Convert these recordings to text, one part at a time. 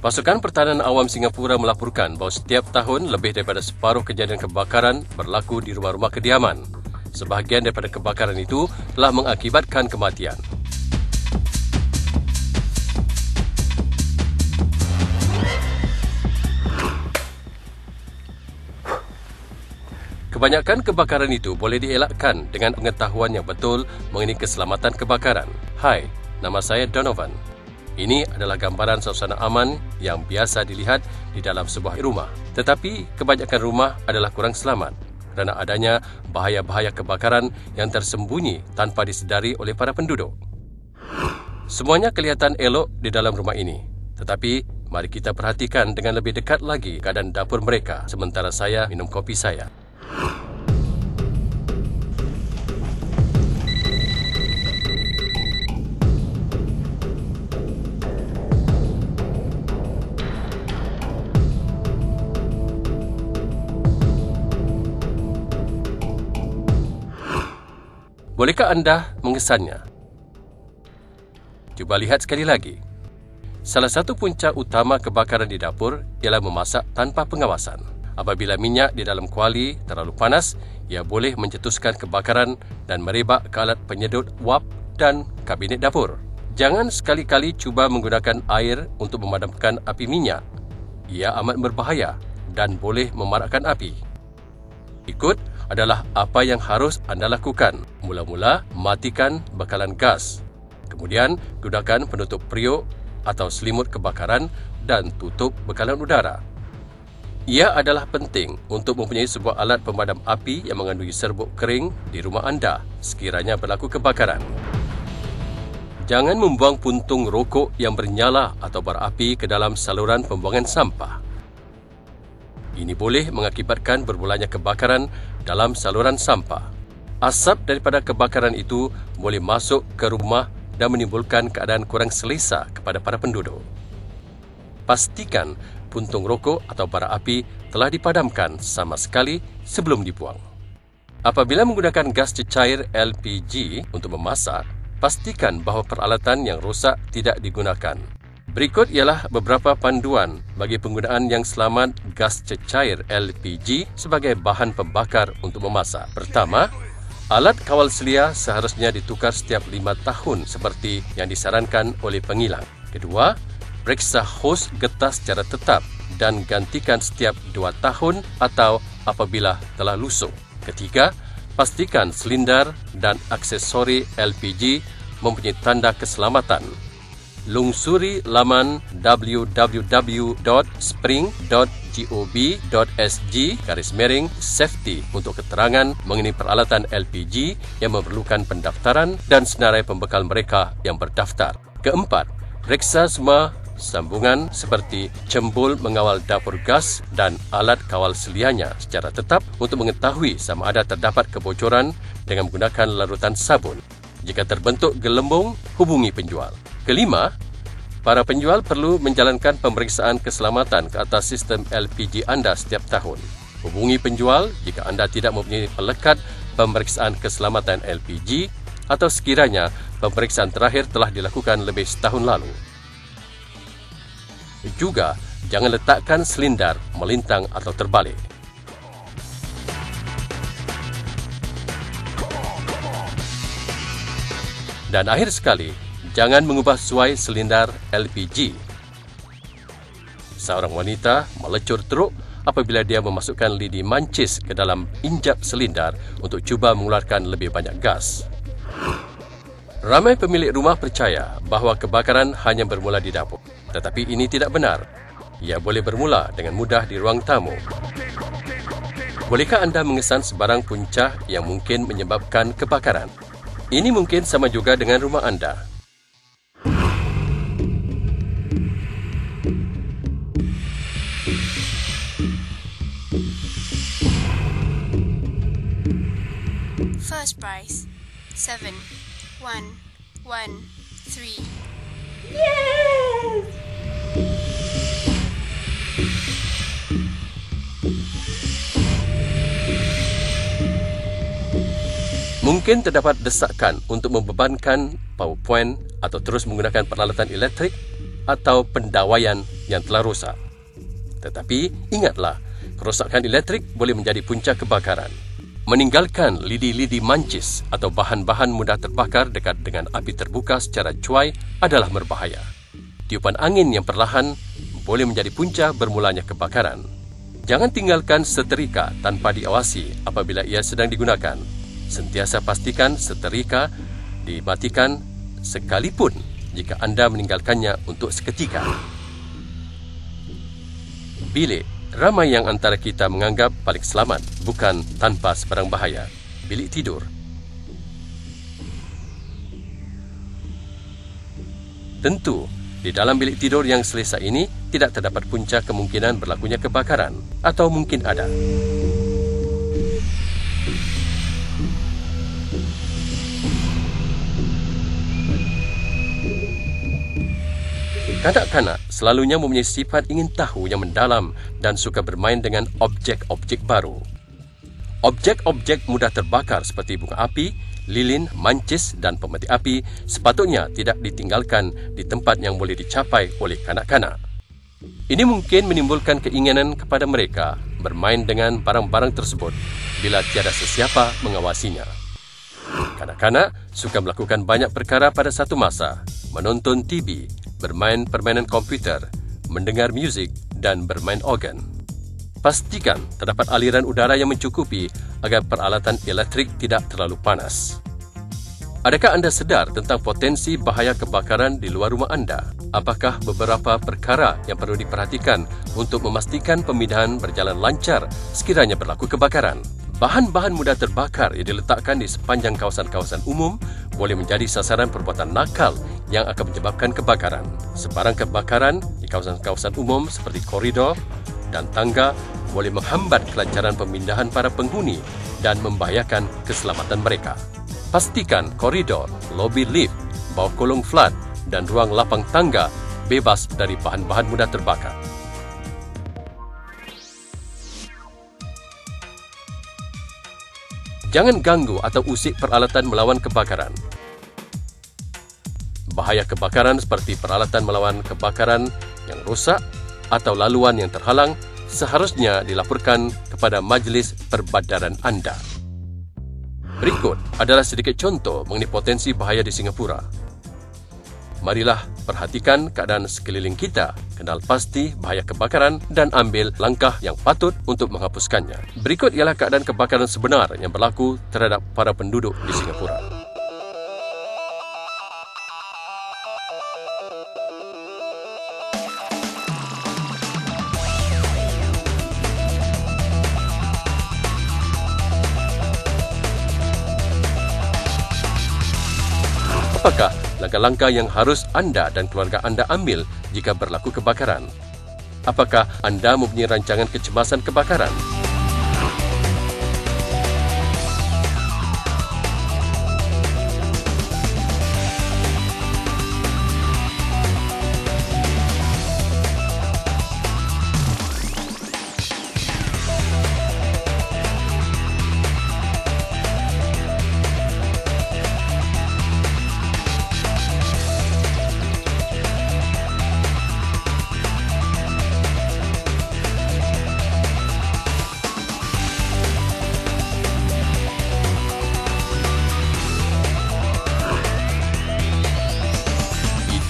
Pasukan Pertahanan Awam Singapura melaporkan bahawa setiap tahun lebih daripada separuh kejadian kebakaran berlaku di rumah-rumah kediaman. Sebahagian daripada kebakaran itu telah mengakibatkan kematian. Kebanyakan kebakaran itu boleh dielakkan dengan pengetahuan yang betul mengenai keselamatan kebakaran. Hai, nama saya Donovan. Ini adalah gambaran suasana aman yang biasa dilihat di dalam sebuah rumah. Tetapi kebanyakan rumah adalah kurang selamat kerana adanya bahaya-bahaya kebakaran yang tersembunyi tanpa disedari oleh para penduduk. Semuanya kelihatan elok di dalam rumah ini. Tetapi mari kita perhatikan dengan lebih dekat lagi keadaan dapur mereka sementara saya minum kopi saya. Bolehkah anda mengesannya? Cuba lihat sekali lagi. Salah satu punca utama kebakaran di dapur ialah memasak tanpa pengawasan. Apabila minyak di dalam kuali terlalu panas, ia boleh mencetuskan kebakaran dan merebak ke alat penyedut wap dan kabinet dapur. Jangan sekali-kali cuba menggunakan air untuk memadamkan api minyak. Ia amat berbahaya dan boleh memarakkan api. Ikut adalah apa yang harus anda lakukan. Mula-mula, matikan bekalan gas. Kemudian, gunakan penutup periuk atau selimut kebakaran dan tutup bekalan udara. Ia adalah penting untuk mempunyai sebuah alat pemadam api yang mengandungi serbuk kering di rumah anda sekiranya berlaku kebakaran. Jangan membuang puntung rokok yang bernyala atau berapi ke dalam saluran pembuangan sampah. Ini boleh mengakibatkan bermulanya kebakaran dalam saluran sampah. Asap daripada kebakaran itu boleh masuk ke rumah dan menimbulkan keadaan kurang selesa kepada para penduduk. Pastikan puntung rokok atau bara api telah dipadamkan sama sekali sebelum dibuang. Apabila menggunakan gas cecair LPG untuk memasak, pastikan bahawa peralatan yang rosak tidak digunakan. Berikut ialah beberapa panduan bagi penggunaan yang selamat gas cecair LPG sebagai bahan pembakar untuk memasak. Pertama, alat kawal selia seharusnya ditukar setiap 5 tahun seperti yang disarankan oleh pengilang. Kedua, periksa hos getah secara tetap dan gantikan setiap 2 tahun atau apabila telah lusuh. Ketiga, pastikan silindar dan aksesori LPG mempunyai tanda keselamatan. Lungsuri laman www.spring.gov.sg/safety untuk keterangan mengenai peralatan LPG yang memerlukan pendaftaran dan senarai pembekal mereka yang berdaftar. Keempat, periksa semua sambungan seperti cembul mengawal dapur gas dan alat kawal selianya secara tetap untuk mengetahui sama ada terdapat kebocoran dengan menggunakan larutan sabun. Jika terbentuk gelembung, hubungi penjual. Kelima, para penjual perlu menjalankan pemeriksaan keselamatan ke atas sistem LPG anda setiap tahun. Hubungi penjual jika anda tidak mempunyai pelekat pemeriksaan keselamatan LPG atau sekiranya pemeriksaan terakhir telah dilakukan lebih setahun lalu. Juga, jangan letakkan silindar melintang atau terbalik. Dan akhir sekali, jangan mengubah suai silindar LPG. Seorang wanita melecur teruk apabila dia memasukkan lidi mancis ke dalam injap silindar untuk cuba mengeluarkan lebih banyak gas. Ramai pemilik rumah percaya bahawa kebakaran hanya bermula di dapur. Tetapi ini tidak benar. Ia boleh bermula dengan mudah di ruang tamu. Bolehkah anda mengesan sebarang punca yang mungkin menyebabkan kebakaran? Ini mungkin sama juga dengan rumah anda. First prize 7113. Yes! Mungkin terdapat desakan untuk membebankan PowerPoint atau terus menggunakan peralatan elektrik atau pendawaian yang telah rosak. Tetapi ingatlah, kerosakan elektrik boleh menjadi punca kebakaran. Meninggalkan lidi-lidi mancis atau bahan-bahan mudah terbakar dekat dengan api terbuka secara cuai adalah berbahaya. Tiupan angin yang perlahan boleh menjadi punca bermulanya kebakaran. Jangan tinggalkan seterika tanpa diawasi apabila ia sedang digunakan. Sentiasa pastikan seterika dimatikan sekalipun jika anda meninggalkannya untuk seketika. Bilik, ramai yang antara kita menganggap paling selamat, bukan tanpa sebarang bahaya. Bilik tidur. Tentu, di dalam bilik tidur yang selesa ini tidak terdapat punca kemungkinan berlakunya kebakaran, atau mungkin ada. Kanak-kanak selalunya mempunyai sifat ingin tahu yang mendalam dan suka bermain dengan objek-objek baru. Objek-objek mudah terbakar seperti bunga api, lilin, mancis dan pemeti api sepatutnya tidak ditinggalkan di tempat yang boleh dicapai oleh kanak-kanak. Ini mungkin menimbulkan keinginan kepada mereka bermain dengan barang-barang tersebut bila tiada sesiapa mengawasinya. Kanak-kanak suka melakukan banyak perkara pada satu masa, menonton TV, bermain permainan komputer, mendengar muzik dan bermain organ. Pastikan terdapat aliran udara yang mencukupi agar peralatan elektrik tidak terlalu panas. Adakah anda sedar tentang potensi bahaya kebakaran di luar rumah anda? Apakah beberapa perkara yang perlu diperhatikan untuk memastikan pemindahan berjalan lancar sekiranya berlaku kebakaran? Bahan-bahan mudah terbakar yang diletakkan di sepanjang kawasan-kawasan umum boleh menjadi sasaran perbuatan nakal yang akan menyebabkan kebakaran. Sebarang kebakaran di kawasan-kawasan umum seperti koridor dan tangga boleh menghambat kelancaran pemindahan para penghuni dan membahayakan keselamatan mereka. Pastikan koridor, lobi lift, bawah kolong flat dan ruang lapang tangga bebas dari bahan-bahan mudah terbakar. Jangan ganggu atau usik peralatan melawan kebakaran. Bahaya kebakaran seperti peralatan melawan kebakaran yang rosak atau laluan yang terhalang seharusnya dilaporkan kepada majlis perbadaran anda. Berikut adalah sedikit contoh mengenai potensi bahaya di Singapura. Marilah perhatikan keadaan sekeliling kita, kenal pasti bahaya kebakaran dan ambil langkah yang patut untuk menghapuskannya. Berikut ialah keadaan kebakaran sebenar yang berlaku terhadap para penduduk di Singapura. Apakah langkah-langkah yang harus anda dan keluarga anda ambil jika berlaku kebakaran? Apakah anda mempunyai rancangan kecemasan kebakaran?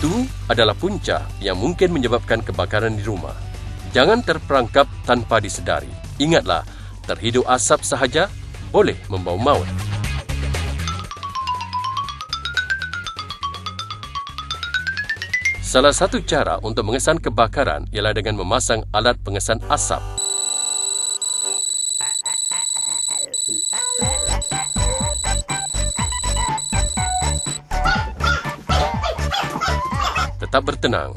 Itu adalah punca yang mungkin menyebabkan kebakaran di rumah. Jangan terperangkap tanpa disedari. Ingatlah, terhidup asap sahaja boleh membawa maut. Salah satu cara untuk mengesan kebakaran ialah dengan memasang alat pengesan asap. Tetap bertenang.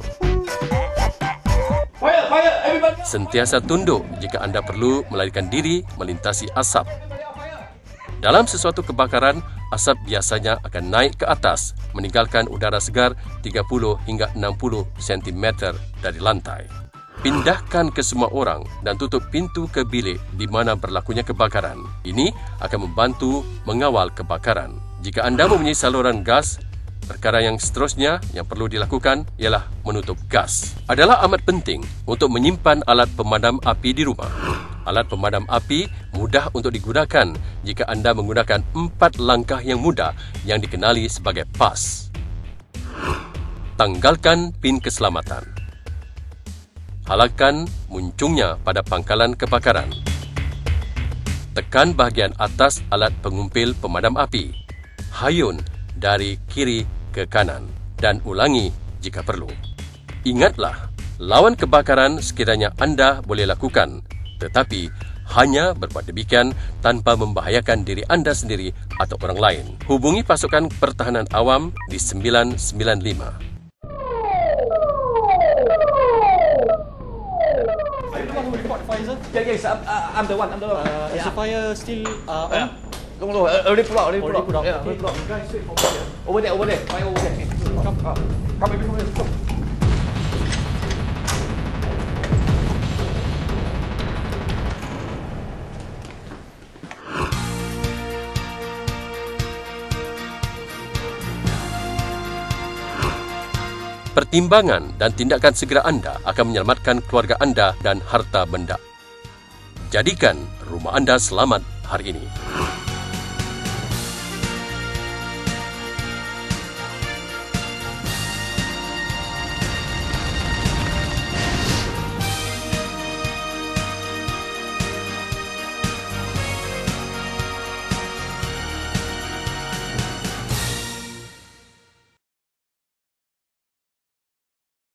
Sentiasa tunduk jika anda perlu melarikan diri melintasi asap. Dalam sesuatu kebakaran, asap biasanya akan naik ke atas, meninggalkan udara segar 30 hingga 60 cm dari lantai. Pindahkan ke semua orang dan tutup pintu ke bilik di mana berlakunya kebakaran. Ini akan membantu mengawal kebakaran. Jika anda mempunyai saluran gas, Perkara yang seterusnya yang perlu dilakukan ialah menutup gas. Adalah amat penting untuk menyimpan alat pemadam api di rumah. Alat pemadam api mudah untuk digunakan jika anda menggunakan 4 langkah yang mudah yang dikenali sebagai PAS. Tanggalkan pin keselamatan. Halalkan muncungnya pada pangkalan kebakaran. Tekan bahagian atas alat pengumpil pemadam api. Hayun dari kiri ke kanan dan ulangi jika perlu. Ingatlah, lawan kebakaran sekiranya anda boleh lakukan, tetapi hanya berbuat demikian tanpa membahayakan diri anda sendiri atau orang lain. Hubungi pasukan pertahanan awam di 995. Yes, I'm the one. Is the fire still on? Tunggu, already pull out. Already pull out. Yeah, already pull out. Guys, wait over here. Over there. Fire over there. Come here. Come. Pertimbangan dan tindakan segera anda akan menyelamatkan keluarga anda dan harta benda. Jadikan rumah anda selamat hari ini.